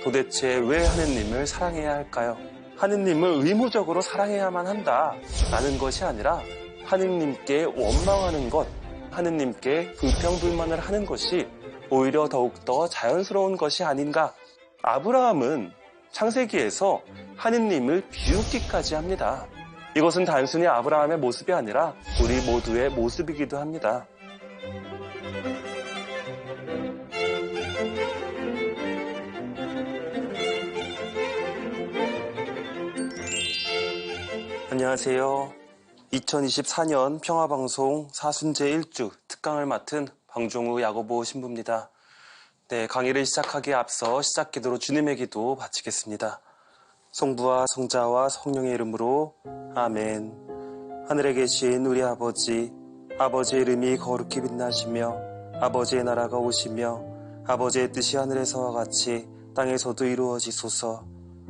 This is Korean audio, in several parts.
도대체 왜 하느님을 사랑해야 할까요? 하느님을 의무적으로 사랑해야만 한다라는 것이 아니라 하느님께 원망하는 것, 하느님께 불평불만을 하는 것이 오히려 더욱더 자연스러운 것이 아닌가. 아브라함은 창세기에서 하느님을 비웃기까지 합니다. 이것은 단순히 아브라함의 모습이 아니라 우리 모두의 모습이기도 합니다. 안녕하세요. 2024년 평화방송 사순제 1주 특강을 맡은 방종우 야고보 신부입니다. 네, 강의를 시작하기에 앞서 시작기도로 주님의 기도 바치겠습니다. 성부와 성자와 성령의 이름으로 아멘. 하늘에 계신 우리 아버지, 아버지의 이름이 거룩히 빛나시며 아버지의 나라가 오시며 아버지의 뜻이 하늘에서와 같이 땅에서도 이루어지소서.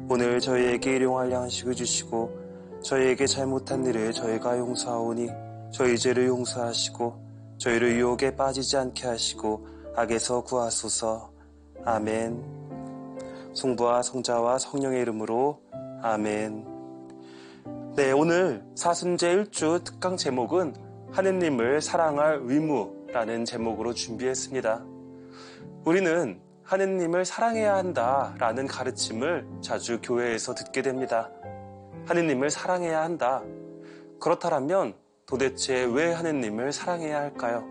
오늘 저희에게 일용할 양식을 주시고 저희에게 잘못한 일을 저희가 용서하오니 저희 죄를 용서하시고 저희를 유혹에 빠지지 않게 하시고 악에서 구하소서. 아멘. 성부와 성자와 성령의 이름으로 아멘. 네, 오늘 사순제 1주 특강 제목은 하느님을 사랑할 의무라는 제목으로 준비했습니다. 우리는 하느님을 사랑해야 한다라는 가르침을 자주 교회에서 듣게 됩니다. 하느님을 사랑해야 한다. 그렇다면 도대체 왜 하느님을 사랑해야 할까요?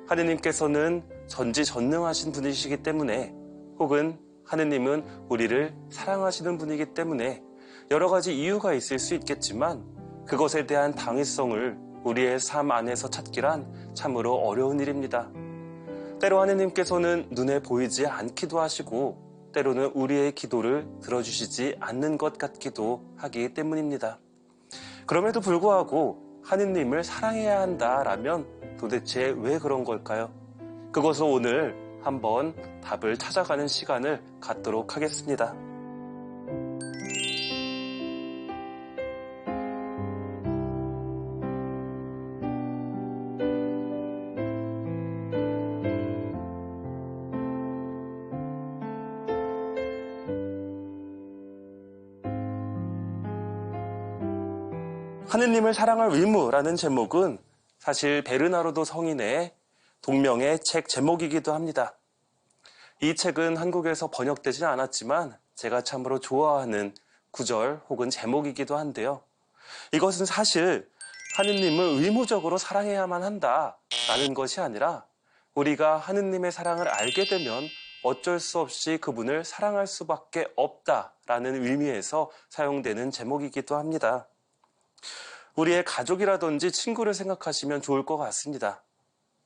하느님께서는 전지전능하신 분이시기 때문에, 혹은 하느님은 우리를 사랑하시는 분이기 때문에 여러 가지 이유가 있을 수 있겠지만 그것에 대한 당위성을 우리의 삶 안에서 찾기란 참으로 어려운 일입니다. 때로 하느님께서는 눈에 보이지 않기도 하시고 때로는 우리의 기도를 들어주시지 않는 것 같기도 하기 때문입니다. 그럼에도 불구하고 하느님을 사랑해야 한다라면 도대체 왜 그런 걸까요? 그것을 오늘 한번 답을 찾아가는 시간을 갖도록 하겠습니다. 하느님을 사랑할 의무라는 제목은 사실 베르나르도 성인의 동명의 책 제목이기도 합니다. 이 책은 한국에서 번역되진 않았지만 제가 참으로 좋아하는 구절 혹은 제목이기도 한데요. 이것은 사실 하느님을 의무적으로 사랑해야만 한다라는 것이 아니라 우리가 하느님의 사랑을 알게 되면 어쩔 수 없이 그분을 사랑할 수밖에 없다라는 의미에서 사용되는 제목이기도 합니다. 우리의 가족이라든지 친구를 생각하시면 좋을 것 같습니다.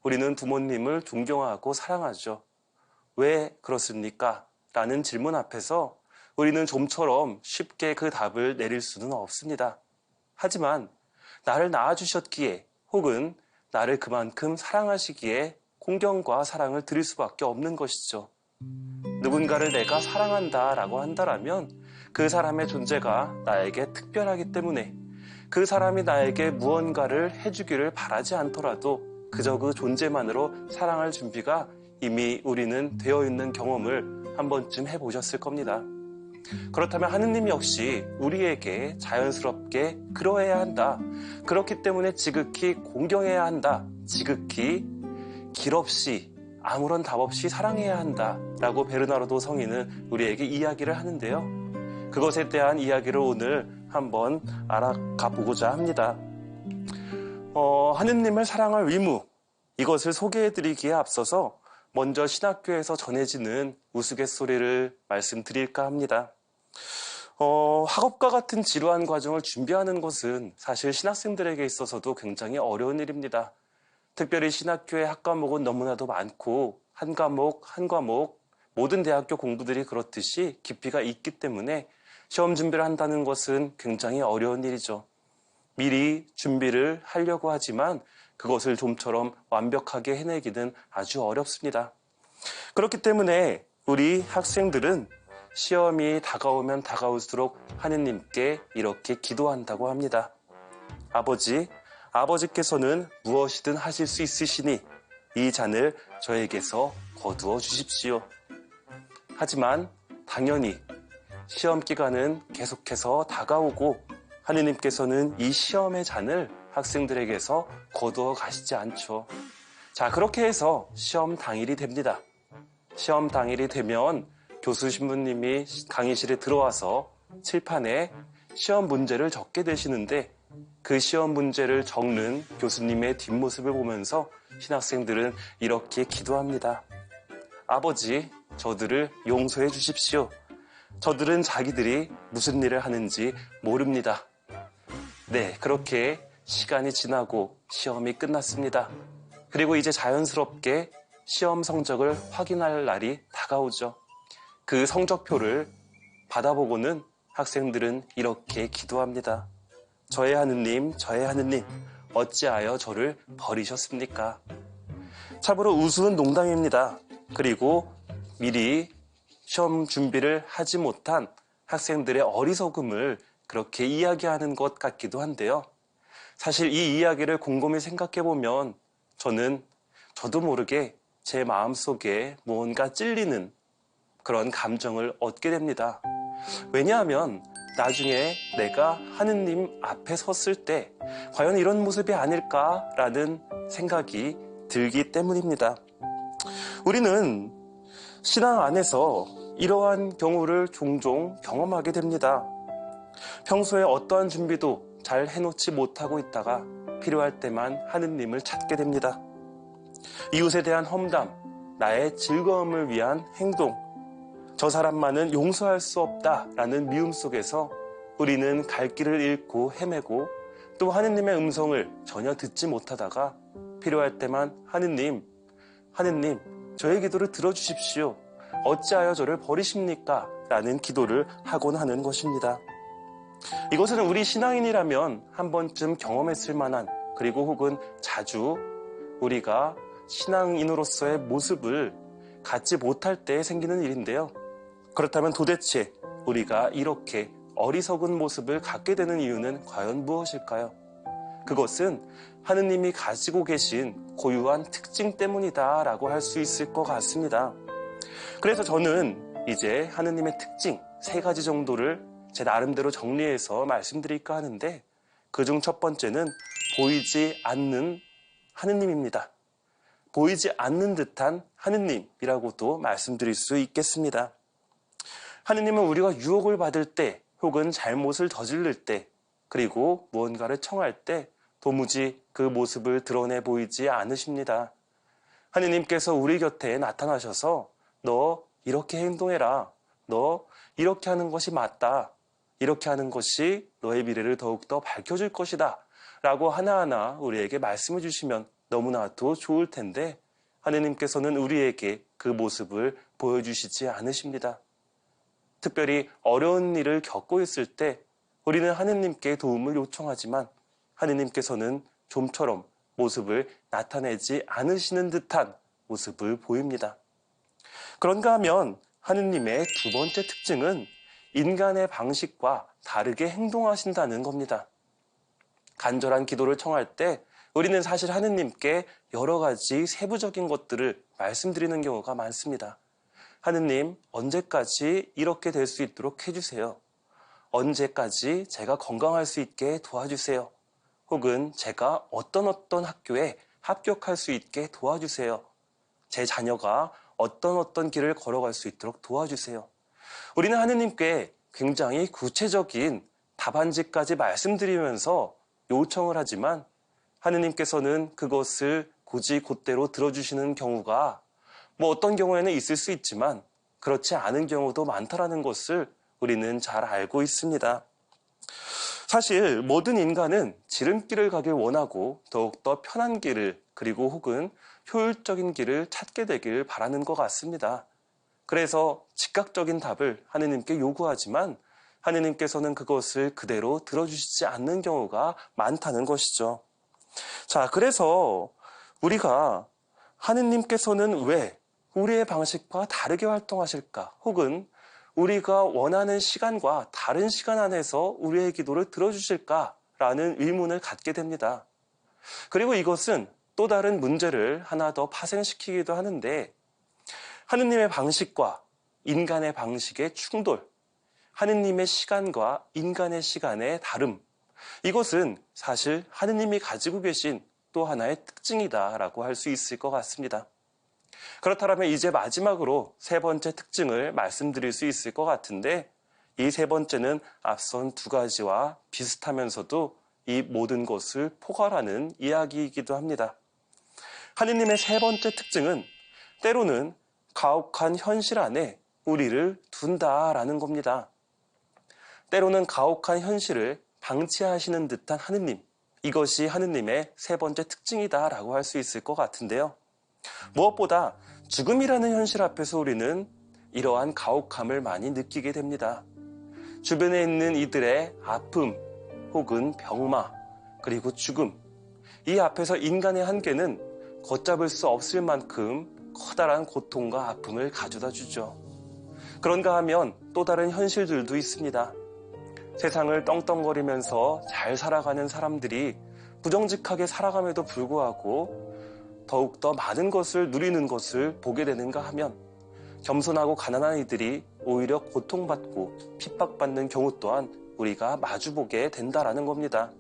우리는 부모님을 존경하고 사랑하죠. 왜 그렇습니까? 라는 질문 앞에서 우리는 좀처럼 쉽게 그 답을 내릴 수는 없습니다. 하지만 나를 낳아주셨기에 혹은 나를 그만큼 사랑하시기에 공경과 사랑을 드릴 수밖에 없는 것이죠. 누군가를 내가 사랑한다라고 한다면 그 사람의 존재가 나에게 특별하기 때문에 그 사람이 나에게 무언가를 해주기를 바라지 않더라도 그저 그 존재만으로 사랑할 준비가 이미 우리는 되어 있는 경험을 한 번쯤 해보셨을 겁니다. 그렇다면 하느님 역시 우리에게 자연스럽게 그러해야 한다. 그렇기 때문에 지극히 공경해야 한다. 지극히 길 없이 아무런 답 없이 사랑해야 한다. 라고 베르나르도 성인은 우리에게 이야기를 하는데요. 그것에 대한 이야기를 오늘 한번 알아가 보고자 합니다. 하느님을 사랑할 의무, 이것을 소개해드리기에 앞서서 먼저 신학교에서 전해지는 우스갯소리를 말씀드릴까 합니다. 학업과 같은 지루한 과정을 준비하는 것은 사실 신학생들에게 있어서도 굉장히 어려운 일입니다. 특별히 신학교의 학과목은 너무나도 많고 한 과목 모든 대학교 공부들이 그렇듯이 깊이가 있기 때문에 시험 준비를 한다는 것은 굉장히 어려운 일이죠. 미리 준비를 하려고 하지만 그것을 좀처럼 완벽하게 해내기는 아주 어렵습니다. 그렇기 때문에 우리 학생들은 시험이 다가오면 다가올수록 하느님께 이렇게 기도한다고 합니다. 아버지께서는 무엇이든 하실 수 있으시니 이 잔을 저에게서 거두어 주십시오. 하지만 당연히 시험 기간은 계속해서 다가오고 하느님께서는 이 시험의 잔을 학생들에게서 거두어 가시지 않죠. 자, 그렇게 해서 시험 당일이 됩니다. 시험 당일이 되면 교수 신부님이 강의실에 들어와서 칠판에 시험 문제를 적게 되시는데 그 시험 문제를 적는 교수님의 뒷모습을 보면서 신학생들은 이렇게 기도합니다. 아버지, 저들을 용서해 주십시오. 저들은 자기들이 무슨 일을 하는지 모릅니다. 네, 그렇게 시간이 지나고 시험이 끝났습니다. 그리고 이제 자연스럽게 시험 성적을 확인할 날이 다가오죠. 그 성적표를 받아보고는 학생들은 이렇게 기도합니다. 저의 하느님, 저의 하느님, 어찌하여 저를 버리셨습니까? 참으로 우스운 농담입니다. 그리고 미리 시험 준비를 하지 못한 학생들의 어리석음을 그렇게 이야기하는 것 같기도 한데요. 사실 이 이야기를 곰곰이 생각해보면 저도 모르게 제 마음속에 무언가 찔리는 그런 감정을 얻게 됩니다. 왜냐하면 나중에 내가 하느님 앞에 섰을 때 과연 이런 모습이 아닐까라는 생각이 들기 때문입니다. 우리는 신앙 안에서 이러한 경우를 종종 경험하게 됩니다. 평소에 어떠한 준비도 잘 해놓지 못하고 있다가 필요할 때만 하느님을 찾게 됩니다. 이웃에 대한 험담, 나의 즐거움을 위한 행동, 저 사람만은 용서할 수 없다라는 미움 속에서 우리는 갈 길을 잃고 헤매고 또 하느님의 음성을 전혀 듣지 못하다가 필요할 때만 하느님, 저의 기도를 들어주십시오. 어찌하여 저를 버리십니까? 라는 기도를 하곤 하는 것입니다. 이것은 우리 신앙인이라면 한 번쯤 경험했을 만한, 그리고 혹은 자주 우리가 신앙인으로서의 모습을 갖지 못할 때 생기는 일인데요. 그렇다면 도대체 우리가 이렇게 어리석은 모습을 갖게 되는 이유는 과연 무엇일까요? 그것은 하느님이 가지고 계신 고유한 특징 때문이다라고 할 수 있을 것 같습니다. 그래서 저는 이제 하느님의 특징 3가지 정도를 제 나름대로 정리해서 말씀드릴까 하는데, 그중 첫 번째는 보이지 않는 하느님입니다. 보이지 않는 듯한 하느님이라고도 말씀드릴 수 있겠습니다. 하느님은 우리가 유혹을 받을 때, 혹은 잘못을 저지를 때, 그리고 무언가를 청할 때 도무지 그 모습을 드러내 보이지 않으십니다. 하느님께서 우리 곁에 나타나셔서 너 이렇게 행동해라. 너 이렇게 하는 것이 맞다. 이렇게 하는 것이 너의 미래를 더욱더 밝혀줄 것이다. 라고 하나하나 우리에게 말씀해 주시면 너무나도 좋을 텐데 하느님께서는 우리에게 그 모습을 보여주시지 않으십니다. 특별히 어려운 일을 겪고 있을 때 우리는 하느님께 도움을 요청하지만 하느님께서는 좀처럼 모습을 나타내지 않으시는 듯한 모습을 보입니다. 그런가 하면 하느님의 두 번째 특징은 인간의 방식과 다르게 행동하신다는 겁니다. 간절한 기도를 청할 때 우리는 사실 하느님께 여러 가지 세부적인 것들을 말씀드리는 경우가 많습니다. 하느님, 언제까지 이렇게 될 수 있도록 해주세요. 언제까지 제가 건강할 수 있게 도와주세요. 혹은 제가 어떤 학교에 합격할 수 있게 도와주세요. 제 자녀가 어떤 길을 걸어갈 수 있도록 도와주세요. 우리는 하느님께 굉장히 구체적인 답안지까지 말씀드리면서 요청을 하지만 하느님께서는 그것을 굳이 곧대로 들어주시는 경우가 어떤 경우에는 있을 수 있지만 그렇지 않은 경우도 많다라는 것을 우리는 잘 알고 있습니다. 사실 모든 인간은 지름길을 가길 원하고 더욱더 편한 길을, 그리고 혹은 효율적인 길을 찾게 되길 바라는 것 같습니다. 그래서 즉각적인 답을 하느님께 요구하지만 하느님께서는 그것을 그대로 들어주시지 않는 경우가 많다는 것이죠. 자, 그래서 우리가 하느님께서는 왜 우리의 방식과 다르게 활동하실까? 혹은 우리가 원하는 시간과 다른 시간 안에서 우리의 기도를 들어주실까라는 의문을 갖게 됩니다. 그리고 이것은 또 다른 문제를 하나 더 파생시키기도 하는데, 하느님의 방식과 인간의 방식의 충돌, 하느님의 시간과 인간의 시간의 다름, 이것은 사실 하느님이 가지고 계신 또 하나의 특징이다라고 할 수 있을 것 같습니다. 그렇다면 이제 마지막으로 세 번째 특징을 말씀드릴 수 있을 것 같은데, 이 세 번째는 앞선 두 가지와 비슷하면서도 이 모든 것을 포괄하는 이야기이기도 합니다. 하느님의 세 번째 특징은 때로는 가혹한 현실 안에 우리를 둔다라는 겁니다. 때로는 가혹한 현실을 방치하시는 듯한 하느님, 이것이 하느님의 세 번째 특징이다라고 할 수 있을 것 같은데요. 무엇보다 죽음이라는 현실 앞에서 우리는 이러한 가혹함을 많이 느끼게 됩니다. 주변에 있는 이들의 아픔 혹은 병마 그리고 죽음, 이 앞에서 인간의 한계는 걷잡을 수 없을 만큼 커다란 고통과 아픔을 가져다 주죠. 그런가 하면 또 다른 현실들도 있습니다. 세상을 떵떵거리면서 잘 살아가는 사람들이 부정직하게 살아감에도 불구하고 더욱더 많은 것을 누리는 것을 보게 되는가 하면 겸손하고 가난한 이들이 오히려 고통받고 핍박받는 경우 또한 우리가 마주보게 된다라는 겁니다.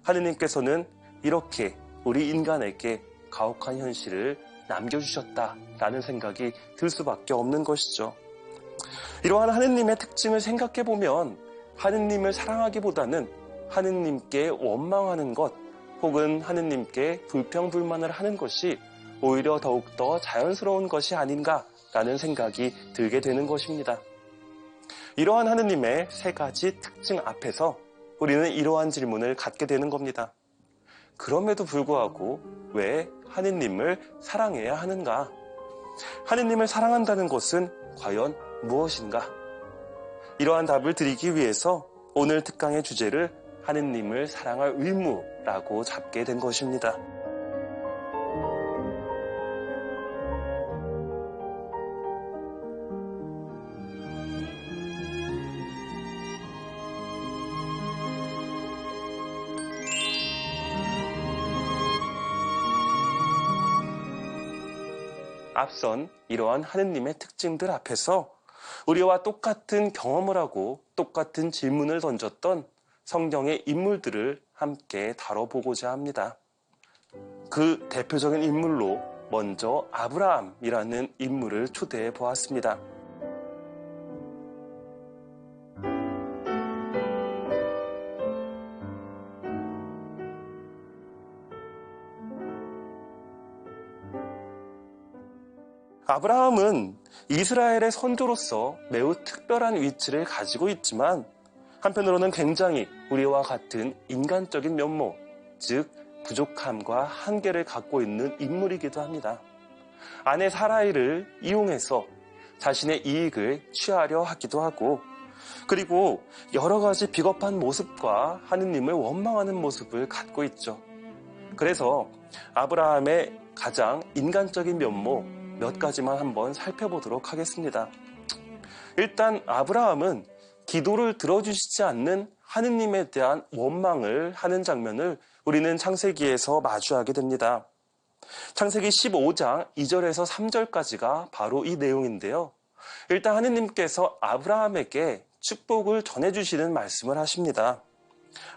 하느님께서는 이렇게 우리 인간에게 가혹한 현실을 남겨주셨다라는 생각이 들 수밖에 없는 것이죠. 이러한 하느님의 특징을 생각해보면 하느님을 사랑하기보다는 하느님께 원망하는 것 혹은 하느님께 불평불만을 하는 것이 오히려 더욱더 자연스러운 것이 아닌가라는 생각이 들게 되는 것입니다. 이러한 하느님의 세 가지 특징 앞에서 우리는 이러한 질문을 갖게 되는 겁니다. 그럼에도 불구하고 왜 하느님을 사랑해야 하는가? 하느님을 사랑한다는 것은 과연 무엇인가? 이러한 답을 드리기 위해서 오늘 특강의 주제를 하느님을 사랑할 의무라고 잡게 된 것입니다. 앞선 이러한 하느님의 특징들 앞에서 우리와 똑같은 경험을 하고 똑같은 질문을 던졌던 성경의 인물들을 함께 다뤄보고자 합니다. 그 대표적인 인물로 먼저 아브라함이라는 인물을 초대해 보았습니다. 아브라함은 이스라엘의 선조로서 매우 특별한 위치를 가지고 있지만 한편으로는 굉장히 우리와 같은 인간적인 면모, 즉 부족함과 한계를 갖고 있는 인물이기도 합니다. 아내 사라이를 이용해서 자신의 이익을 취하려 하기도 하고, 그리고 여러 가지 비겁한 모습과 하느님을 원망하는 모습을 갖고 있죠. 그래서 아브라함의 가장 인간적인 면모 몇 가지만 한번 살펴보도록 하겠습니다. 일단 아브라함은 기도를 들어주시지 않는 하느님에 대한 원망을 하는 장면을 우리는 창세기에서 마주하게 됩니다. 창세기 15장 2절에서 3절까지가 바로 이 내용인데요. 일단 하느님께서 아브라함에게 축복을 전해주시는 말씀을 하십니다.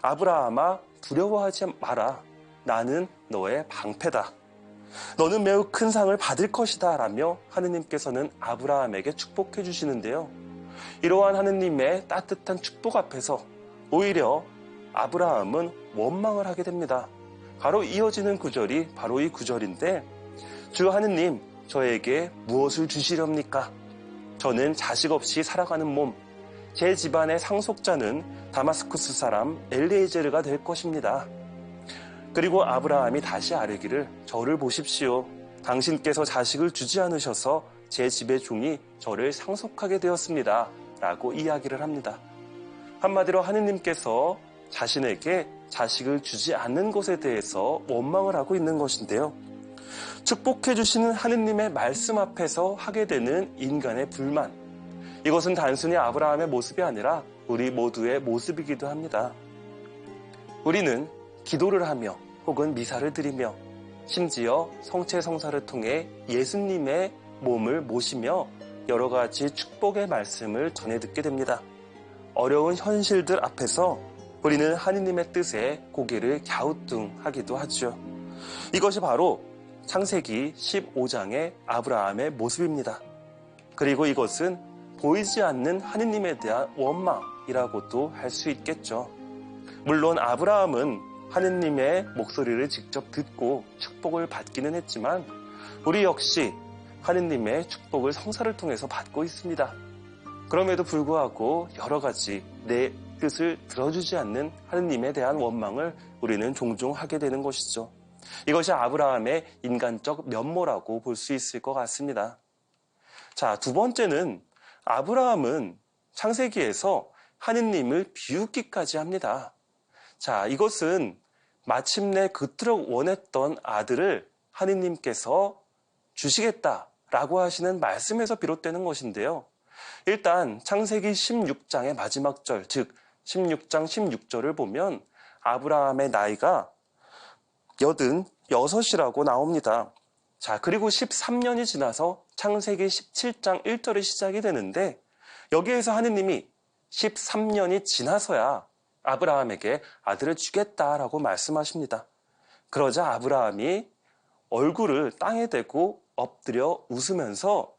아브라함아, 두려워하지 마라. 나는 너의 방패다. 너는 매우 큰 상을 받을 것이다 라며 하느님께서는 아브라함에게 축복해 주시는데요. 이러한 하느님의 따뜻한 축복 앞에서 오히려 아브라함은 원망을 하게 됩니다. 바로 이어지는 구절이 바로 이 구절인데, 주 하느님, 저에게 무엇을 주시렵니까? 저는 자식 없이 살아가는 몸, 제 집안의 상속자는 다마스쿠스 사람 엘리에제르가 될 것입니다. 그리고 아브라함이 다시 아뢰기를, 저를 보십시오. 당신께서 자식을 주지 않으셔서 제 집의 종이 저를 상속하게 되었습니다. 라고 이야기를 합니다. 한마디로 하느님께서 자신에게 자식을 주지 않는 것에 대해서 원망을 하고 있는 것인데요. 축복해 주시는 하느님의 말씀 앞에서 하게 되는 인간의 불만, 이것은 단순히 아브라함의 모습이 아니라 우리 모두의 모습이기도 합니다. 우리는 기도를 하며 혹은 미사를 드리며 심지어 성체성사를 통해 예수님의 몸을 모시며 여러 가지 축복의 말씀을 전해 듣게 됩니다. 어려운 현실들 앞에서 우리는 하느님의 뜻에 고개를 갸우뚱하기도 하죠. 이것이 바로 창세기 15장의 아브라함의 모습입니다. 그리고 이것은 보이지 않는 하느님에 대한 원망이라고도 할 수 있겠죠. 물론 아브라함은 하느님의 목소리를 직접 듣고 축복을 받기는 했지만 우리 역시 하느님의 축복을 성사를 통해서 받고 있습니다. 그럼에도 불구하고 여러 가지 내 뜻을 들어주지 않는 하느님에 대한 원망을 우리는 종종 하게 되는 것이죠. 이것이 아브라함의 인간적 면모라고 볼 수 있을 것 같습니다. 자, 두 번째는 아브라함은 창세기에서 하느님을 비웃기까지 합니다. 자, 이것은 마침내 그토록 원했던 아들을 하느님께서 주시겠다라고 하시는 말씀에서 비롯되는 것인데요. 일단 창세기 16장의 마지막 절, 즉 16장 16절을 보면 아브라함의 나이가 86이라고 나옵니다. 자, 그리고 13년이 지나서 창세기 17장 1절이 시작이 되는데 여기에서 하느님이 13년이 지나서야 아브라함에게 아들을 주겠다라고 말씀하십니다. 그러자 아브라함이 얼굴을 땅에 대고 엎드려 웃으면서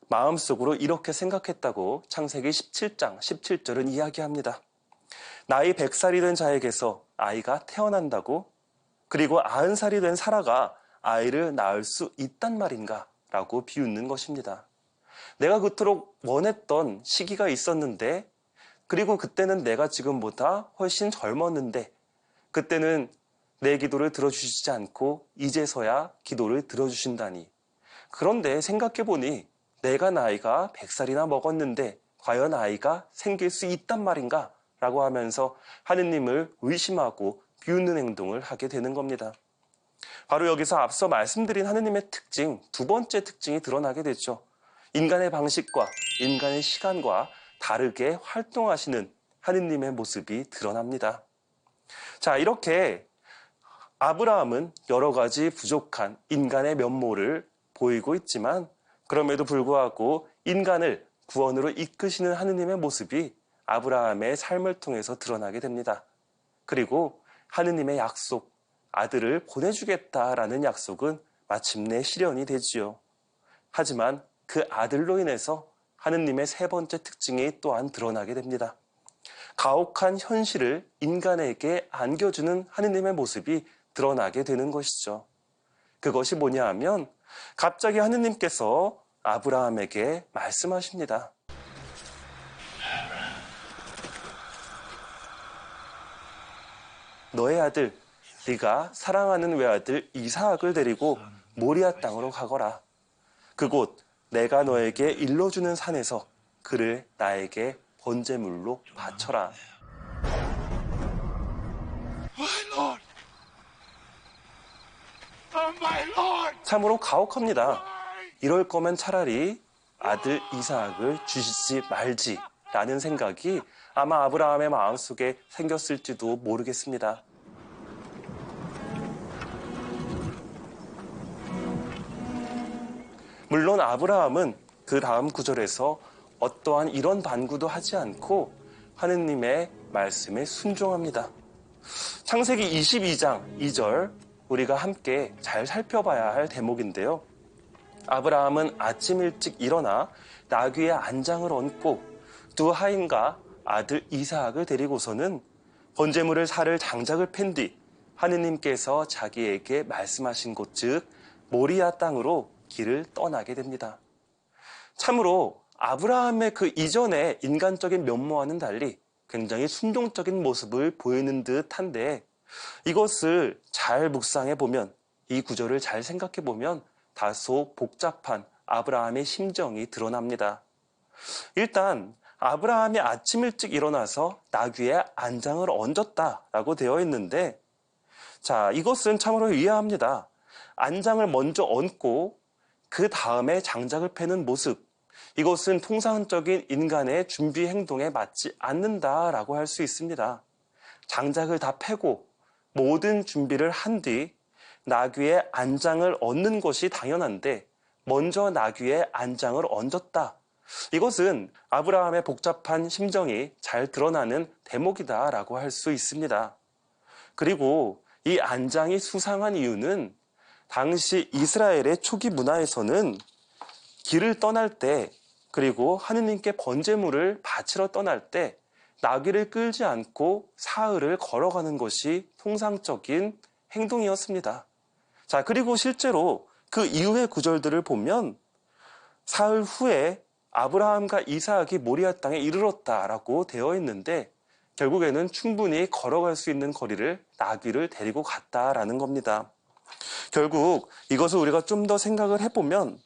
마음속으로 이렇게 생각했다고 창세기 17장 17절은 이야기합니다. 나이 100살이 된 자에게서 아이가 태어난다고? 그리고 90살이 된 사라가 아이를 낳을 수 있단 말인가? 라고 비웃는 것입니다. 내가 그토록 원했던 시기가 있었는데, 그리고 그때는 내가 지금보다 훨씬 젊었는데, 그때는 내 기도를 들어주시지 않고 이제서야 기도를 들어주신다니. 그런데 생각해보니 내가 나이가 100살이나 먹었는데 과연 아이가 생길 수 있단 말인가? 라고 하면서 하느님을 의심하고 비웃는 행동을 하게 되는 겁니다. 바로 여기서 앞서 말씀드린 하느님의 특징, 두 번째 특징이 드러나게 되죠. 인간의 방식과 인간의 시간과 다르게 활동하시는 하느님의 모습이 드러납니다. 자, 이렇게 아브라함은 여러 가지 부족한 인간의 면모를 보이고 있지만 그럼에도 불구하고 인간을 구원으로 이끄시는 하느님의 모습이 아브라함의 삶을 통해서 드러나게 됩니다. 그리고 하느님의 약속, 아들을 보내주겠다라는 약속은 마침내 실현이 되지요. 하지만 그 아들로 인해서 하느님의 세 번째 특징이 또한 드러나게 됩니다. 가혹한 현실을 인간에게 안겨주는 하느님의 모습이 드러나게 되는 것이죠. 그것이 뭐냐 하면 갑자기 하느님께서 아브라함에게 말씀하십니다. 너의 아들, 네가 사랑하는 외아들 이삭을 데리고 모리아 땅으로 가거라. 그곳 내가 너에게 일러주는 산에서 그를 나에게 번제물로 바쳐라. 참으로 가혹합니다. 이럴 거면 차라리 아들 이삭을 주시지 말지 라는 생각이 아마 아브라함의 마음속에 생겼을지도 모르겠습니다. 물론 아브라함은 그 다음 구절에서 어떠한 이런 반구도 하지 않고 하느님의 말씀에 순종합니다. 창세기 22장 2절 우리가 함께 잘 살펴봐야 할 대목인데요. 아브라함은 아침 일찍 일어나 나귀의 안장을 얹고 두 하인과 아들 이삭을 데리고서는 번제물을 살 장작을 팬 뒤 하느님께서 자기에게 말씀하신 곳 즉 모리아 땅으로 길을 떠나게 됩니다. 참으로 아브라함의 그 이전의 인간적인 면모와는 달리 굉장히 순종적인 모습을 보이는 듯한데 이것을 잘 묵상해 보면 이 구절을 잘 생각해 보면 다소 복잡한 아브라함의 심정이 드러납니다. 일단 아브라함이 아침 일찍 일어나서 나귀에 안장을 얹었다라고 되어 있는데 자, 이것은 참으로 이해합니다. 안장을 먼저 얹고 그 다음에 장작을 패는 모습, 이것은 통상적인 인간의 준비 행동에 맞지 않는다라고 할 수 있습니다. 장작을 다 패고 모든 준비를 한 뒤 나귀에 안장을 얹는 것이 당연한데 먼저 나귀에 안장을 얹었다 이것은 아브라함의 복잡한 심정이 잘 드러나는 대목이다라고 할 수 있습니다. 그리고 이 안장이 수상한 이유는 당시 이스라엘의 초기 문화에서는 길을 떠날 때 그리고 하느님께 번제물을 바치러 떠날 때 나귀를 끌지 않고 사흘을 걸어가는 것이 통상적인 행동이었습니다. 자, 그리고 실제로 그 이후의 구절들을 보면 사흘 후에 아브라함과 이삭이 모리아 땅에 이르렀다라고 되어 있는데 결국에는 충분히 걸어갈 수 있는 거리를 나귀를 데리고 갔다라는 겁니다. 결국 이것을 우리가 좀 더 생각을 해보면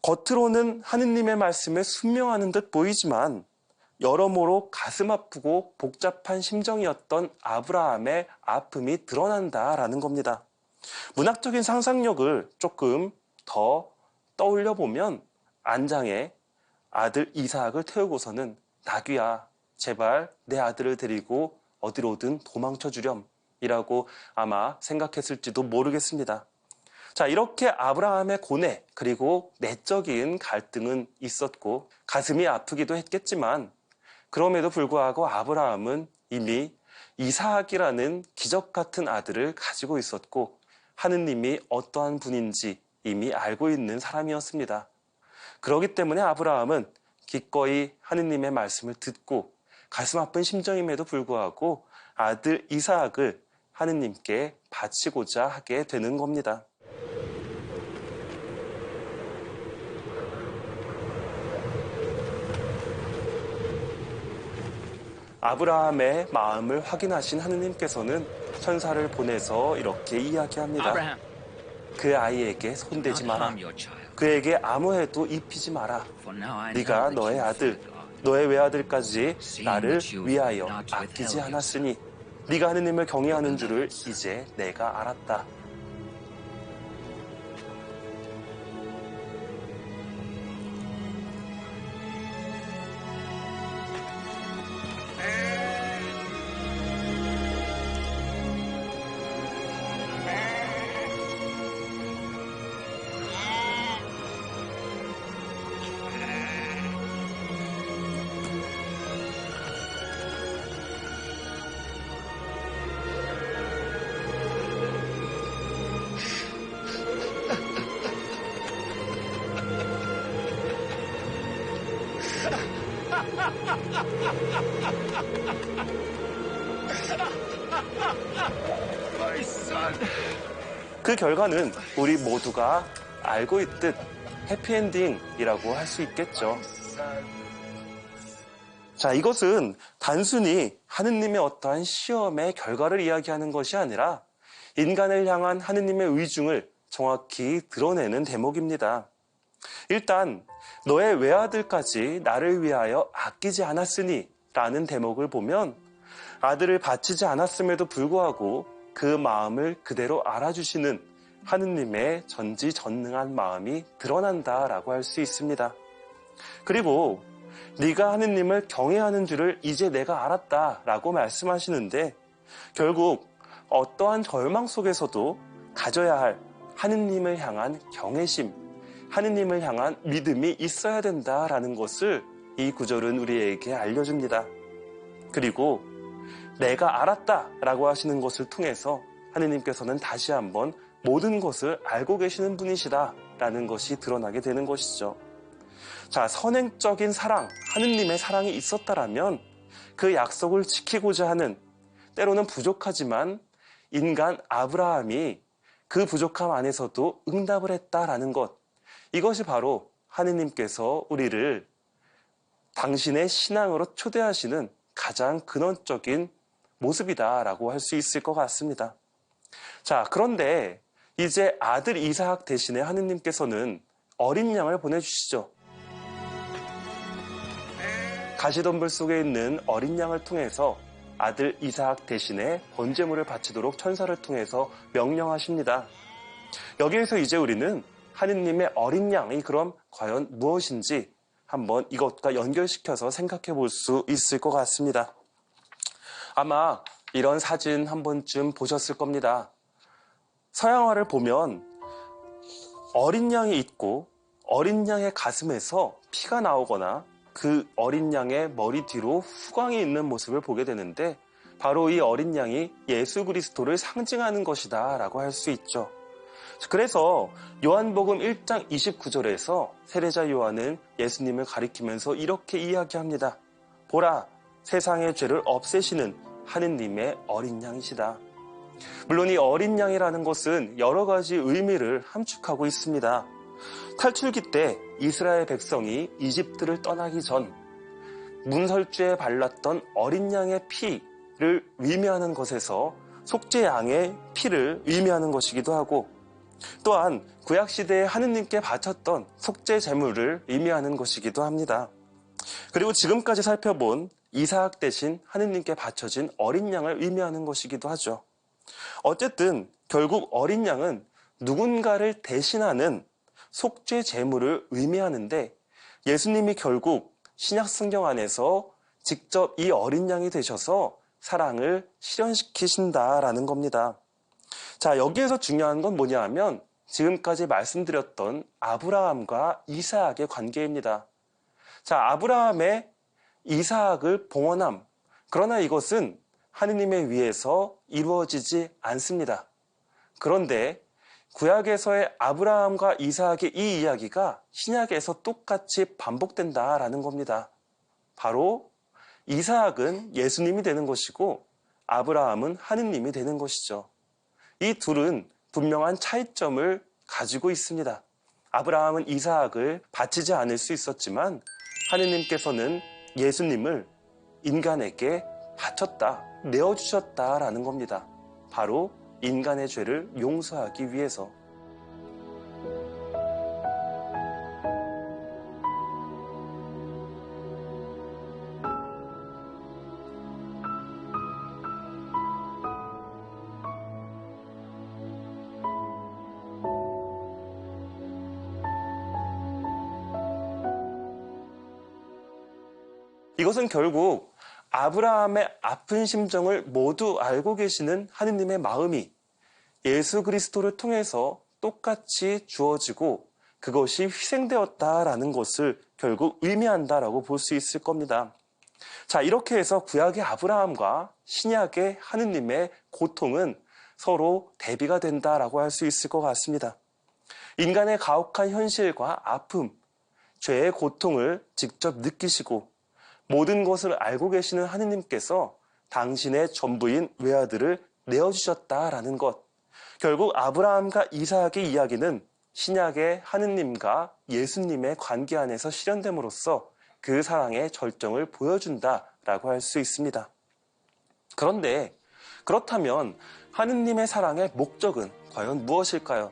겉으로는 하느님의 말씀에 순명하는 듯 보이지만 여러모로 가슴 아프고 복잡한 심정이었던 아브라함의 아픔이 드러난다라는 겁니다. 문학적인 상상력을 조금 더 떠올려 보면 안장에 아들 이삭을 태우고서는 나귀야 제발 내 아들을 데리고 어디로든 도망쳐 주렴 이라고 아마 생각했을지도 모르겠습니다. 자, 이렇게 아브라함의 고뇌 그리고 내적인 갈등은 있었고 가슴이 아프기도 했겠지만 그럼에도 불구하고 아브라함은 이미 이삭이라는 기적 같은 아들을 가지고 있었고 하느님이 어떠한 분인지 이미 알고 있는 사람이었습니다. 그렇기 때문에 아브라함은 기꺼이 하느님의 말씀을 듣고 가슴 아픈 심정임에도 불구하고 아들 이삭을 하느님께 바치고자 하게 되는 겁니다. 아브라함의 마음을 확인하신 하느님께서는 천사를 보내서 이렇게 이야기합니다. 그 아이에게 손대지 마라. 그에게 아무 해도 입히지 마라. 네가 너의 아들, 너의 외아들까지 나를 위하여 아끼지 않았으니 네가 하느님을 경외하는 줄을 이제 내가 알았다. 그 결과는 우리 모두가 알고 있듯 해피엔딩이라고 할 수 있겠죠. 자, 이것은 단순히 하느님의 어떠한 시험의 결과를 이야기하는 것이 아니라 인간을 향한 하느님의 의중을 정확히 드러내는 대목입니다. 일단 너의 외아들까지 나를 위하여 아끼지 않았으니 라는 대목을 보면 아들을 바치지 않았음에도 불구하고 그 마음을 그대로 알아주시는 하느님의 전지전능한 마음이 드러난다라고 할 수 있습니다. 그리고 네가 하느님을 경외하는 줄을 이제 내가 알았다라고 말씀하시는데 결국 어떠한 절망 속에서도 가져야 할 하느님을 향한 경외심, 하느님을 향한 믿음이 있어야 된다라는 것을 이 구절은 우리에게 알려줍니다. 그리고 내가 알았다라고 하시는 것을 통해서 하느님께서는 다시 한번 모든 것을 알고 계시는 분이시다라는 것이 드러나게 되는 것이죠. 자, 선행적인 사랑, 하느님의 사랑이 있었다라면 그 약속을 지키고자 하는 때로는 부족하지만 인간 아브라함이 그 부족함 안에서도 응답을 했다라는 것, 이것이 바로 하느님께서 우리를 당신의 신앙으로 초대하시는 가장 근원적인 모습이다라고 할 수 있을 것 같습니다. 자, 그런데 이제 아들 이삭 대신에 하느님께서는 어린 양을 보내주시죠. 가시덤불 속에 있는 어린 양을 통해서 아들 이삭 대신에 번제물을 바치도록 천사를 통해서 명령하십니다. 여기에서 이제 우리는 하느님의 어린 양이 그럼 과연 무엇인지 한번 이것과 연결시켜서 생각해 볼 수 있을 것 같습니다. 아마 이런 사진 한 번쯤 보셨을 겁니다. 서양화를 보면 어린 양이 있고 어린 양의 가슴에서 피가 나오거나 그 어린 양의 머리 뒤로 후광이 있는 모습을 보게 되는데 바로 이 어린 양이 예수 그리스도를 상징하는 것이다 라고 할 수 있죠. 그래서 요한복음 1장 29절에서 세례자 요한은 예수님을 가리키면서 이렇게 이야기합니다. 보라, 세상의 죄를 없애시는 하느님의 어린 양이시다. 물론 이 어린 양이라는 것은 여러 가지 의미를 함축하고 있습니다. 탈출기 때 이스라엘 백성이 이집트를 떠나기 전 문설주에 발랐던 어린 양의 피를 의미하는 것에서 속죄 양의 피를 의미하는 것이기도 하고, 또한 구약시대에 하느님께 바쳤던 속죄 제물을 의미하는 것이기도 합니다. 그리고 지금까지 살펴본 이삭 대신 하느님께 바쳐진 어린 양을 의미하는 것이기도 하죠. 어쨌든 결국 어린 양은 누군가를 대신하는 속죄 제물을 의미하는데, 예수님이 결국 신약 성경 안에서 직접 이 어린 양이 되셔서 사랑을 실현시키신다라는 겁니다. 자, 여기에서 중요한 건 뭐냐 하면 지금까지 말씀드렸던 아브라함과 이삭의 관계입니다. 자, 아브라함의 이삭을 봉헌함. 그러나 이것은 하느님에 의해서 이루어지지 않습니다. 그런데 구약에서의 아브라함과 이삭의 이 이야기가 신약에서 똑같이 반복된다라는 겁니다. 바로 이삭은 예수님이 되는 것이고 아브라함은 하느님이 되는 것이죠. 이 둘은 분명한 차이점을 가지고 있습니다. 아브라함은 이삭을 바치지 않을 수 있었지만 하느님께서는 예수님을 인간에게 바쳤다, 내어주셨다라는 겁니다. 바로 인간의 죄를 용서하기 위해서. 이것은 결국 아브라함의 아픈 심정을 모두 알고 계시는 하느님의 마음이 예수 그리스도를 통해서 똑같이 주어지고 그것이 희생되었다라는 것을 결국 의미한다라고 볼 수 있을 겁니다. 자, 이렇게 해서 구약의 아브라함과 신약의 하느님의 고통은 서로 대비가 된다라고 할 수 있을 것 같습니다. 인간의 가혹한 현실과 아픔, 죄의 고통을 직접 느끼시고 모든 것을 알고 계시는 하느님께서 당신의 전부인 외아들을 내어주셨다라는 것. 결국 아브라함과 이삭의 이야기는 신약의 하느님과 예수님의 관계 안에서 실현됨으로써 그 사랑의 절정을 보여준다라고 할 수 있습니다. 그런데 그렇다면 하느님의 사랑의 목적은 과연 무엇일까요?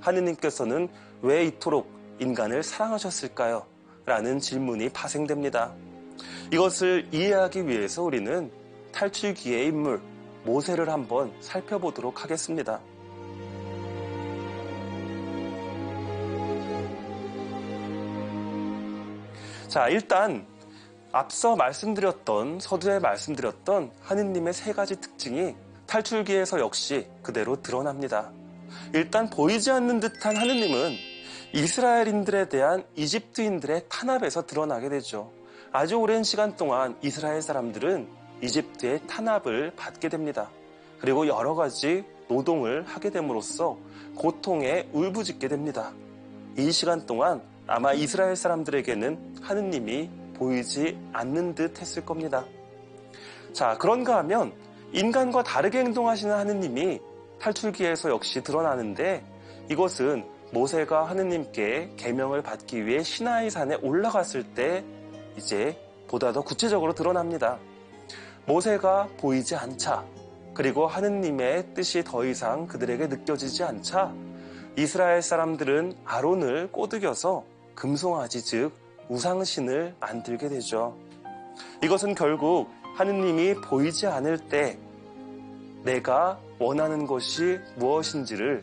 하느님께서는 왜 이토록 인간을 사랑하셨을까요? 라는 질문이 파생됩니다. 이것을 이해하기 위해서 우리는 탈출기의 인물 모세를 한번 살펴보도록 하겠습니다. 자, 일단 앞서 서두에 말씀드렸던 하느님의 세 가지 특징이 탈출기에서 역시 그대로 드러납니다. 일단 보이지 않는 듯한 하느님은 이스라엘인들에 대한 이집트인들의 탄압에서 드러나게 되죠. 아주 오랜 시간 동안 이스라엘 사람들은 이집트의 탄압을 받게 됩니다. 그리고 여러 가지 노동을 하게 됨으로써 고통에 울부짖게 됩니다. 이 시간 동안 아마 이스라엘 사람들에게는 하느님이 보이지 않는 듯 했을 겁니다. 자, 그런가 하면 인간과 다르게 행동하시는 하느님이 탈출기에서 역시 드러나는데, 이것은 모세가 하느님께 계명을 받기 위해 시나이 산에 올라갔을 때 이제 보다 더 구체적으로 드러납니다. 모세가 보이지 않자, 그리고 하느님의 뜻이 더 이상 그들에게 느껴지지 않자 이스라엘 사람들은 아론을 꼬드겨서 금송아지 즉 우상신을 만들게 되죠. 이것은 결국 하느님이 보이지 않을 때 내가 원하는 것이 무엇인지를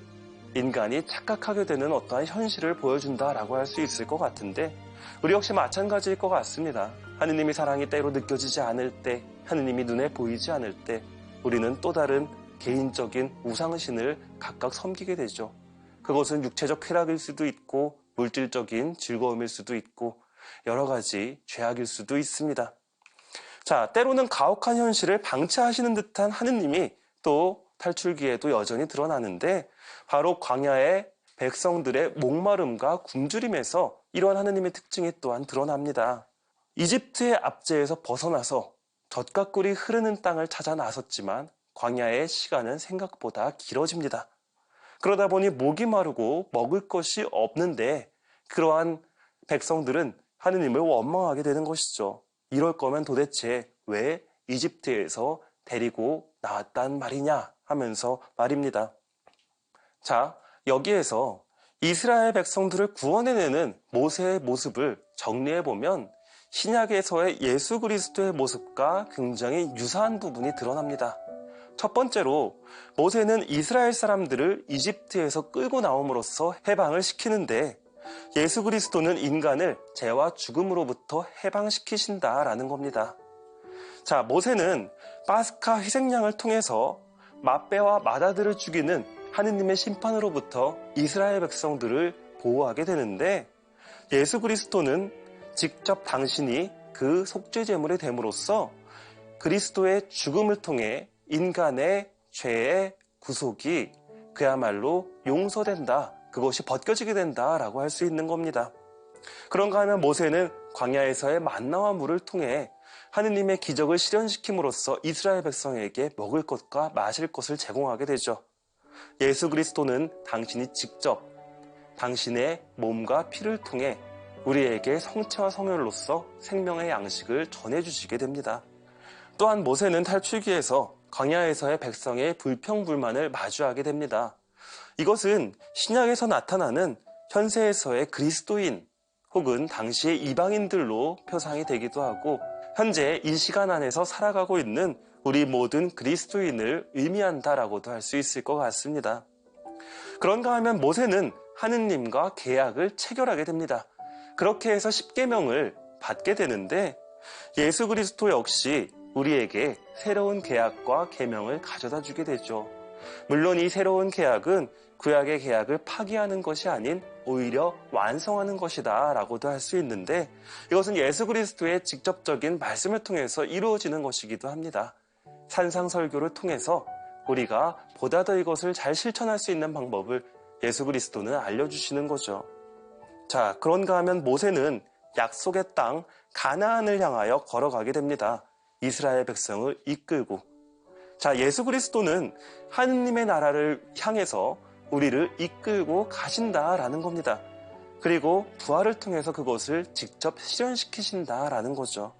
인간이 착각하게 되는 어떠한 현실을 보여준다라고 할 수 있을 것 같은데, 우리 역시 마찬가지일 것 같습니다. 하느님이 사랑이 때로 느껴지지 않을 때, 하느님이 눈에 보이지 않을 때 우리는 또 다른 개인적인 우상신을 각각 섬기게 되죠. 그것은 육체적 쾌락일 수도 있고 물질적인 즐거움일 수도 있고 여러 가지 죄악일 수도 있습니다. 자, 때로는 가혹한 현실을 방치하시는 듯한 하느님이 또 탈출기에도 여전히 드러나는데 바로 광야의 백성들의 목마름과 굶주림에서 이러한 하느님의 특징이 또한 드러납니다. 이집트의 압제에서 벗어나서 젖과 꿀이 흐르는 땅을 찾아 나섰지만 광야의 시간은 생각보다 길어집니다. 그러다 보니 목이 마르고 먹을 것이 없는데 그러한 백성들은 하느님을 원망하게 되는 것이죠. 이럴 거면 도대체 왜 이집트에서 데리고 나왔단 말이냐 하면서 말입니다. 자, 여기에서 이스라엘 백성들을 구원해내는 모세의 모습을 정리해보면 신약에서의 예수 그리스도의 모습과 굉장히 유사한 부분이 드러납니다. 첫 번째로 모세는 이스라엘 사람들을 이집트에서 끌고 나옴으로써 해방을 시키는데 예수 그리스도는 인간을 죄와 죽음으로부터 해방시키신다라는 겁니다. 자, 모세는 파스카 희생양을 통해서 맏배와 맏아들을 죽이는 하느님의 심판으로부터 이스라엘 백성들을 보호하게 되는데 예수 그리스도는 직접 당신이 그 속죄 제물이 됨으로써 그리스도의 죽음을 통해 인간의 죄의 구속이 그야말로 용서된다. 그것이 벗겨지게 된다라고 할 수 있는 겁니다. 그런가 하면 모세는 광야에서의 만나와 물을 통해 하느님의 기적을 실현시킴으로써 이스라엘 백성에게 먹을 것과 마실 것을 제공하게 되죠. 예수 그리스도는 당신이 직접 당신의 몸과 피를 통해 우리에게 성체와 성혈로서 생명의 양식을 전해주시게 됩니다. 또한 모세는 탈출기에서 광야에서의 백성의 불평불만을 마주하게 됩니다. 이것은 신약에서 나타나는 현세에서의 그리스도인 혹은 당시의 이방인들로 표상이 되기도 하고 현재 이 시간 안에서 살아가고 있는 우리 모든 그리스도인을 의미한다라고도 할 수 있을 것 같습니다. 그런가 하면 모세는 하느님과 계약을 체결하게 됩니다. 그렇게 해서 십계명을 받게 되는데 예수 그리스도 역시 우리에게 새로운 계약과 계명을 가져다 주게 되죠. 물론 이 새로운 계약은 구약의 계약을 파기하는 것이 아닌 오히려 완성하는 것이다 라고도 할 수 있는데 이것은 예수 그리스도의 직접적인 말씀을 통해서 이루어지는 것이기도 합니다. 산상설교를 통해서 우리가 보다 더 이것을 잘 실천할 수 있는 방법을 예수 그리스도는 알려주시는 거죠. 자, 그런가 하면 모세는 약속의 땅 가나안을 향하여 걸어가게 됩니다. 이스라엘 백성을 이끌고. 자, 예수 그리스도는 하느님의 나라를 향해서 우리를 이끌고 가신다라는 겁니다. 그리고 부활을 통해서 그것을 직접 실현시키신다라는 거죠.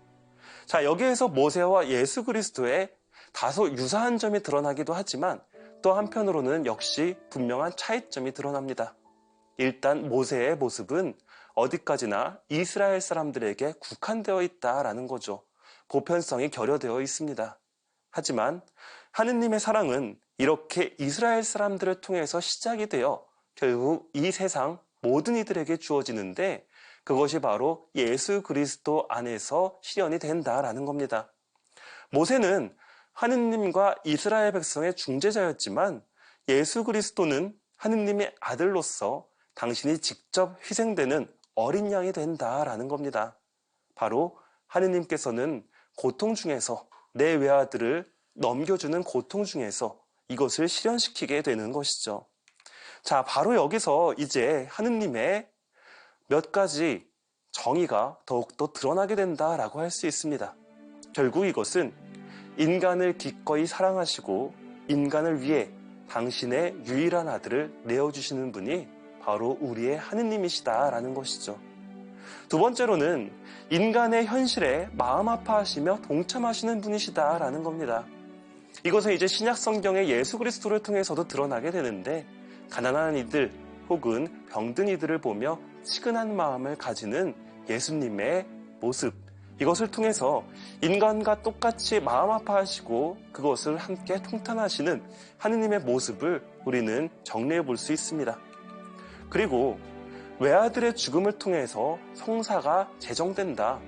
자, 여기에서 모세와 예수 그리스도의 다소 유사한 점이 드러나기도 하지만 또 한편으로는 역시 분명한 차이점이 드러납니다. 일단 모세의 모습은 어디까지나 이스라엘 사람들에게 국한되어 있다라는 거죠. 보편성이 결여되어 있습니다. 하지만 하느님의 사랑은 이렇게 이스라엘 사람들을 통해서 시작이 되어 결국 이 세상 모든 이들에게 주어지는데 그것이 바로 예수 그리스도 안에서 실현이 된다라는 겁니다. 모세는 하느님과 이스라엘 백성의 중재자였지만 예수 그리스도는 하느님의 아들로서 당신이 직접 희생되는 어린 양이 된다라는 겁니다. 바로 하느님께서는 고통 중에서 내 외아들을 넘겨주는 고통 중에서 이것을 실현시키게 되는 것이죠. 자, 바로 여기서 이제 하느님의 몇 가지 정의가 더욱더 드러나게 된다라고 할 수 있습니다. 결국 이것은 인간을 기꺼이 사랑하시고 인간을 위해 당신의 유일한 아들을 내어주시는 분이 바로 우리의 하느님이시다라는 것이죠. 두 번째로는 인간의 현실에 마음 아파하시며 동참하시는 분이시다라는 겁니다. 이것은 이제 신약 성경의 예수 그리스도를 통해서도 드러나게 되는데 가난한 이들 혹은 병든 이들을 보며 치근한 마음을 가지는 예수님의 모습, 이것을 통해서 인간과 똑같이 마음 아파하시고 그것을 함께 통탄하시는 하느님의 모습을 우리는 정리해 볼 수 있습니다. 그리고 외아들의 죽음을 통해서 성사가 제정된다.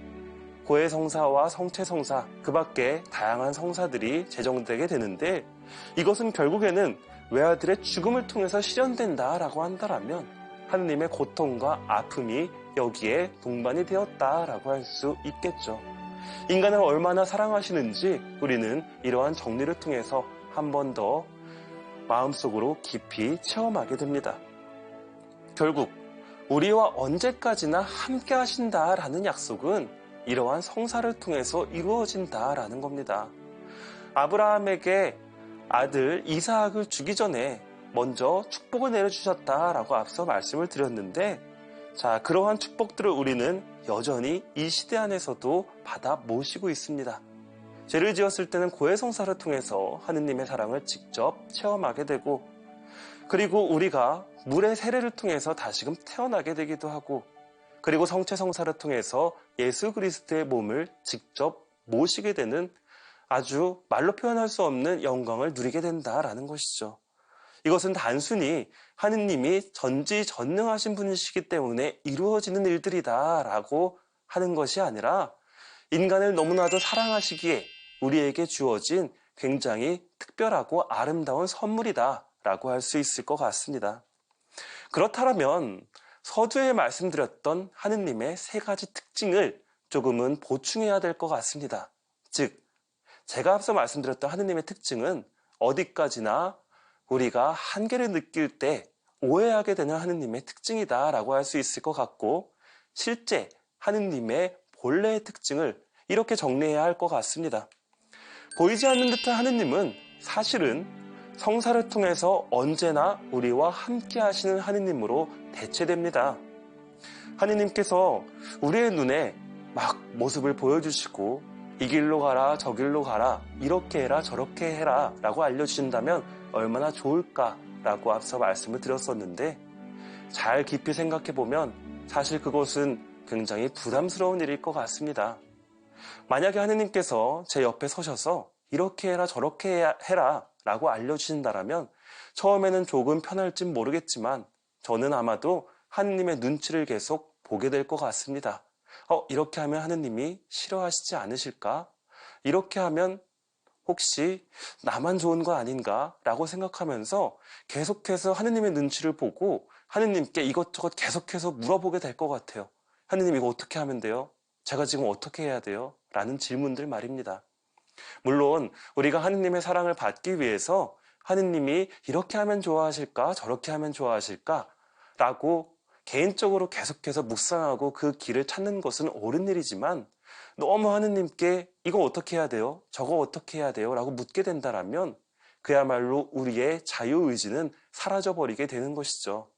고해 성사와 성체 성사, 그 밖에 다양한 성사들이 제정되게 되는데 이것은 결국에는 외아들의 죽음을 통해서 실현된다라고 한다면 하느님의 고통과 아픔이 여기에 동반이 되었다라고 할 수 있겠죠. 인간을 얼마나 사랑하시는지 우리는 이러한 정리를 통해서 한 번 더 마음속으로 깊이 체험하게 됩니다. 결국 우리와 언제까지나 함께 하신다라는 약속은 이러한 성사를 통해서 이루어진다라는 겁니다. 아브라함에게 아들 이삭을 주기 전에 먼저 축복을 내려주셨다라고 앞서 말씀을 드렸는데, 자, 그러한 축복들을 우리는 여전히 이 시대 안에서도 받아 모시고 있습니다. 죄를 지었을 때는 고해성사를 통해서 하느님의 사랑을 직접 체험하게 되고, 그리고 우리가 물의 세례를 통해서 다시금 태어나게 되기도 하고, 그리고 성체성사를 통해서 예수 그리스도의 몸을 직접 모시게 되는 아주 말로 표현할 수 없는 영광을 누리게 된다라는 것이죠. 이것은 단순히 하느님이 전지전능하신 분이시기 때문에 이루어지는 일들이다라고 하는 것이 아니라 인간을 너무나도 사랑하시기에 우리에게 주어진 굉장히 특별하고 아름다운 선물이다라고 할 수 있을 것 같습니다. 그렇다면 서두에 말씀드렸던 하느님의 세 가지 특징을 조금은 보충해야 될 것 같습니다. 즉, 제가 앞서 말씀드렸던 하느님의 특징은 어디까지나 우리가 한계를 느낄 때 오해하게 되는 하느님의 특징이다라고 할 수 있을 것 같고, 실제 하느님의 본래의 특징을 이렇게 정리해야 할 것 같습니다. 보이지 않는 듯한 하느님은 사실은 성사를 통해서 언제나 우리와 함께 하시는 하느님으로 대체됩니다. 하느님께서 우리의 눈에 막 모습을 보여주시고 이 길로 가라 저 길로 가라 이렇게 해라 저렇게 해라 라고 알려주신다면 얼마나 좋을까라고 앞서 말씀을 드렸었는데, 잘 깊이 생각해보면 사실 그것은 굉장히 부담스러운 일일 것 같습니다. 만약에 하느님께서 제 옆에 서셔서 이렇게 해라 저렇게 해라 라고 알려주신다면 처음에는 조금 편할진 모르겠지만 저는 아마도 하느님의 눈치를 계속 보게 될 것 같습니다. 이렇게 하면 하느님이 싫어하시지 않으실까? 이렇게 하면 혹시 나만 좋은 거 아닌가? 라고 생각하면서 계속해서 하느님의 눈치를 보고 하느님께 이것저것 계속해서 물어보게 될 것 같아요. 하느님, 이거 어떻게 하면 돼요? 제가 지금 어떻게 해야 돼요? 라는 질문들 말입니다. 물론 우리가 하느님의 사랑을 받기 위해서 하느님이 이렇게 하면 좋아하실까? 저렇게 하면 좋아하실까? 라고 개인적으로 계속해서 묵상하고 그 길을 찾는 것은 옳은 일이지만, 너무 하느님께 이거 어떻게 해야 돼요? 저거 어떻게 해야 돼요? 라고 묻게 된다면 그야말로 우리의 자유의지는 사라져버리게 되는 것이죠.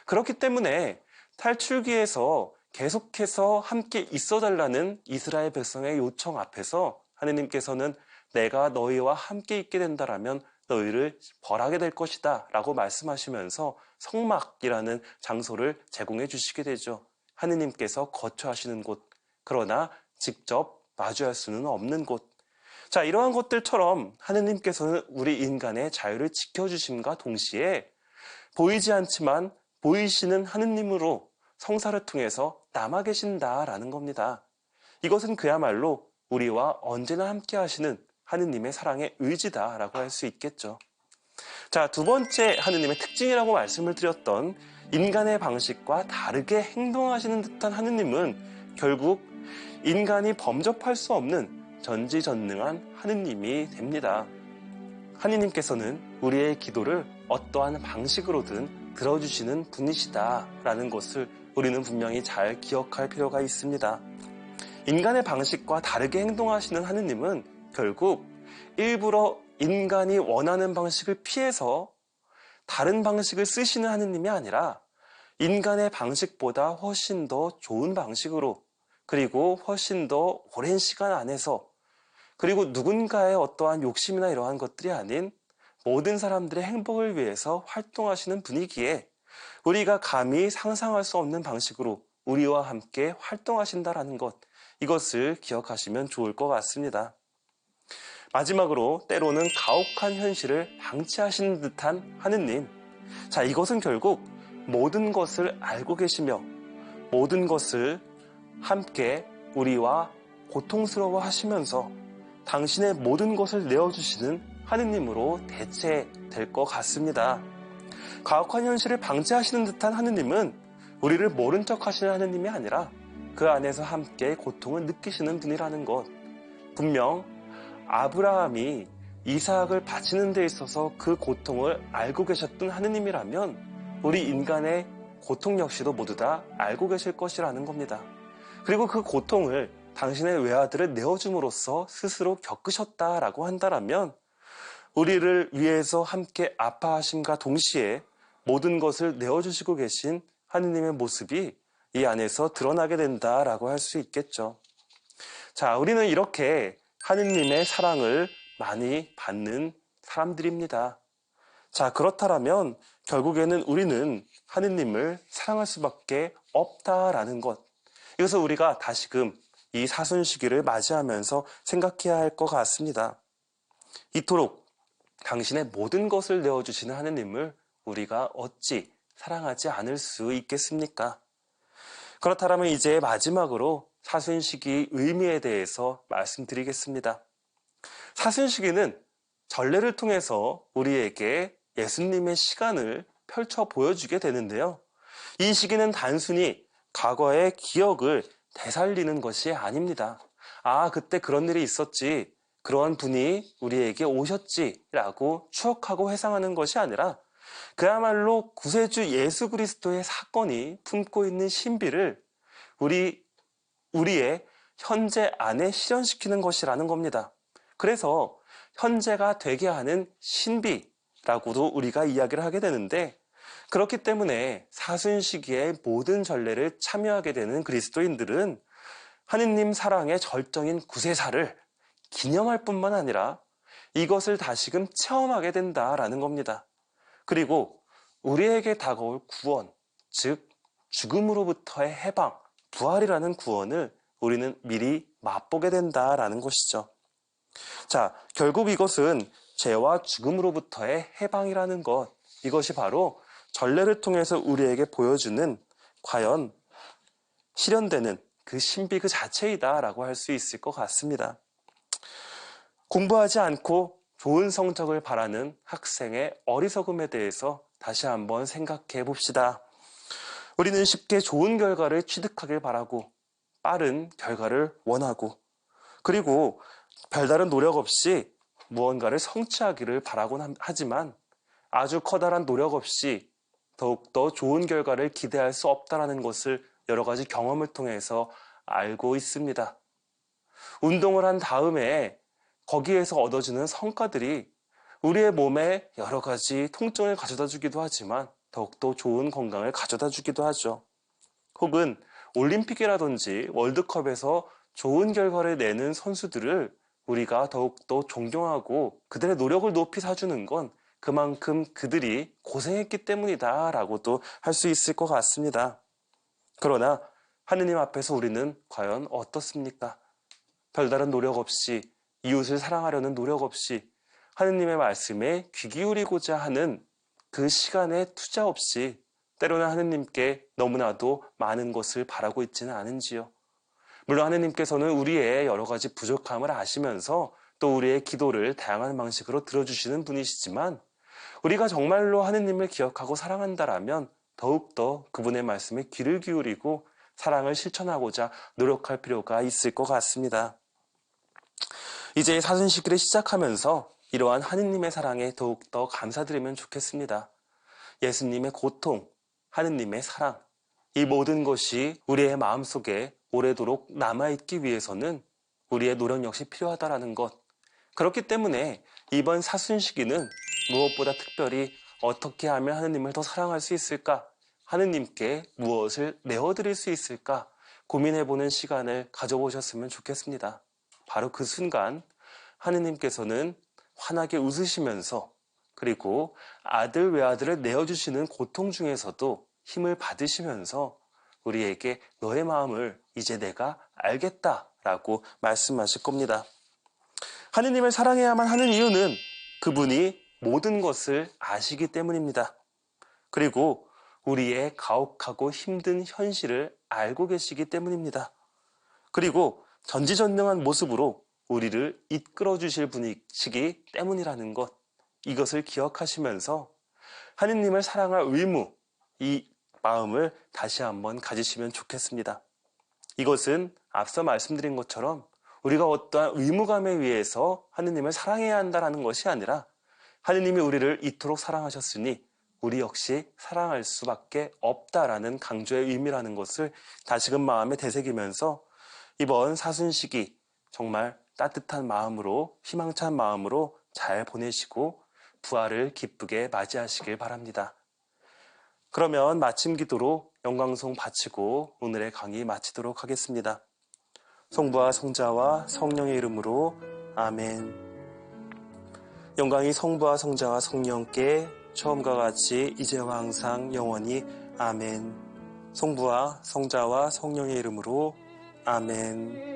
그렇기 때문에 탈출기에서 계속해서 함께 있어달라는 이스라엘 백성의 요청 앞에서 하느님께서는 내가 너희와 함께 있게 된다면 너희를 벌하게 될 것이다 라고 말씀하시면서 성막이라는 장소를 제공해 주시게 되죠. 하느님께서 거처하시는 곳, 그러나 직접 마주할 수는 없는 곳. 자, 이러한 것들처럼 하느님께서는 우리 인간의 자유를 지켜주심과 동시에 보이지 않지만 보이시는 하느님으로 성사를 통해서 남아 계신다라는 겁니다. 이것은 그야말로 우리와 언제나 함께 하시는 하느님의 사랑의 의지다라고 할 수 있겠죠. 자, 두 번째 하느님의 특징이라고 말씀을 드렸던 인간의 방식과 다르게 행동하시는 듯한 하느님은 결국 인간이 범접할 수 없는 전지전능한 하느님이 됩니다. 하느님께서는 우리의 기도를 어떠한 방식으로든 들어주시는 분이시다라는 것을 우리는 분명히 잘 기억할 필요가 있습니다. 인간의 방식과 다르게 행동하시는 하느님은 결국 일부러 인간이 원하는 방식을 피해서 다른 방식을 쓰시는 하느님이 아니라 인간의 방식보다 훨씬 더 좋은 방식으로, 그리고 훨씬 더 오랜 시간 안에서, 그리고 누군가의 어떠한 욕심이나 이러한 것들이 아닌 모든 사람들의 행복을 위해서 활동하시는 분이기에 우리가 감히 상상할 수 없는 방식으로 우리와 함께 활동하신다라는 것, 이것을 기억하시면 좋을 것 같습니다. 마지막으로 때로는 가혹한 현실을 방치하시는 듯한 하느님. 자, 이것은 결국 모든 것을 알고 계시며 모든 것을 함께 우리와 고통스러워 하시면서 당신의 모든 것을 내어주시는 하느님으로 대체될 것 같습니다. 가혹한 현실을 방치하시는 듯한 하느님은 우리를 모른 척 하시는 하느님이 아니라 그 안에서 함께 고통을 느끼시는 분이라는 것. 분명 아브라함이 이삭을 바치는 데 있어서 그 고통을 알고 계셨던 하느님이라면 우리 인간의 고통 역시도 모두 다 알고 계실 것이라는 겁니다. 그리고 그 고통을 당신의 외아들을 내어줌으로써 스스로 겪으셨다라고 한다면 우리를 위해서 함께 아파하심과 동시에 모든 것을 내어주시고 계신 하느님의 모습이 이 안에서 드러나게 된다라고 할 수 있겠죠. 자, 우리는 이렇게 하느님의 사랑을 많이 받는 사람들입니다. 자, 그렇다면 결국에는 우리는 하느님을 사랑할 수밖에 없다라는 것. 이것을 우리가 다시금 이 사순 시기를 맞이하면서 생각해야 할 것 같습니다. 이토록 당신의 모든 것을 내어주시는 하느님을 우리가 어찌 사랑하지 않을 수 있겠습니까? 그렇다면 이제 마지막으로 사순시기 의미에 대해서 말씀드리겠습니다. 사순시기는 전례를 통해서 우리에게 예수님의 시간을 펼쳐 보여주게 되는데요. 이 시기는 단순히 과거의 기억을 되살리는 것이 아닙니다. 아, 그때 그런 일이 있었지, 그러한 분이 우리에게 오셨지라고 추억하고 회상하는 것이 아니라 그야말로 구세주 예수 그리스도의 사건이 품고 있는 신비를 우리의 현재 안에 실현시키는 것이라는 겁니다. 그래서 현재가 되게 하는 신비라고도 우리가 이야기를 하게 되는데, 그렇기 때문에 사순시기의 모든 전례를 참여하게 되는 그리스도인들은 하느님 사랑의 절정인 구세사를 기념할 뿐만 아니라 이것을 다시금 체험하게 된다라는 겁니다. 그리고 우리에게 다가올 구원, 즉 죽음으로부터의 해방, 부활이라는 구원을 우리는 미리 맛보게 된다라는 것이죠. 자, 결국 이것은 죄와 죽음으로부터의 해방이라는 것, 이것이 바로 전례를 통해서 우리에게 보여주는 과연 실현되는 그 신비 그 자체이다라고 할 수 있을 것 같습니다. 공부하지 않고 좋은 성적을 바라는 학생의 어리석음에 대해서 다시 한번 생각해 봅시다. 우리는 쉽게 좋은 결과를 취득하길 바라고 빠른 결과를 원하고, 그리고 별다른 노력 없이 무언가를 성취하기를 바라곤 하지만 아주 커다란 노력 없이 더욱더 좋은 결과를 기대할 수 없다는 것을 여러 가지 경험을 통해서 알고 있습니다. 운동을 한 다음에 거기에서 얻어지는 성과들이 우리의 몸에 여러 가지 통증을 가져다 주기도 하지만 더욱더 좋은 건강을 가져다 주기도 하죠. 혹은 올림픽이라든지 월드컵에서 좋은 결과를 내는 선수들을 우리가 더욱더 존경하고 그들의 노력을 높이 사주는 건 그만큼 그들이 고생했기 때문이다 라고도 할 수 있을 것 같습니다. 그러나 하느님 앞에서 우리는 과연 어떻습니까? 별다른 노력 없이, 이웃을 사랑하려는 노력 없이, 하느님의 말씀에 귀 기울이고자 하는 그 시간에 투자 없이 때로는 하느님께 너무나도 많은 것을 바라고 있지는 않은지요. 물론 하느님께서는 우리의 여러 가지 부족함을 아시면서 또 우리의 기도를 다양한 방식으로 들어주시는 분이시지만 우리가 정말로 하느님을 기억하고 사랑한다라면 더욱더 그분의 말씀에 귀를 기울이고 사랑을 실천하고자 노력할 필요가 있을 것 같습니다. 이제 사순시기를 시작하면서 이러한 하느님의 사랑에 더욱더 감사드리면 좋겠습니다. 예수님의 고통, 하느님의 사랑, 이 모든 것이 우리의 마음속에 오래도록 남아있기 위해서는 우리의 노력 역시 필요하다는 것. 그렇기 때문에 이번 사순시기는 무엇보다 특별히 어떻게 하면 하느님을 더 사랑할 수 있을까? 하느님께 무엇을 내어드릴 수 있을까? 고민해보는 시간을 가져보셨으면 좋겠습니다. 바로 그 순간 하느님께서는 환하게 웃으시면서 그리고 아들 외아들을 내어주시는 고통 중에서도 힘을 받으시면서 우리에게 너의 마음을 이제 내가 알겠다라고 말씀하실 겁니다. 하느님을 사랑해야만 하는 이유는 그분이 모든 것을 아시기 때문입니다. 그리고 우리의 가혹하고 힘든 현실을 알고 계시기 때문입니다. 그리고 전지전능한 모습으로 우리를 이끌어 주실 분이시기 때문이라는 것, 이것을 기억하시면서 하느님을 사랑할 의무, 이 마음을 다시 한번 가지시면 좋겠습니다. 이것은 앞서 말씀드린 것처럼 우리가 어떠한 의무감에 의해서 하느님을 사랑해야 한다는 것이 아니라 하느님이 우리를 이토록 사랑하셨으니 우리 역시 사랑할 수밖에 없다라는 강조의 의미라는 것을 다시금 마음에 되새기면서 이번 사순시기 정말 따뜻한 마음으로 희망찬 마음으로 잘 보내시고 부활을 기쁘게 맞이하시길 바랍니다. 그러면 마침 기도로 영광송 바치고 오늘의 강의 마치도록 하겠습니다. 성부와 성자와 성령의 이름으로 아멘. 영광이 성부와 성자와 성령께 처음과 같이 이제와 항상 영원히 아멘. 성부와 성자와 성령의 이름으로 아멘.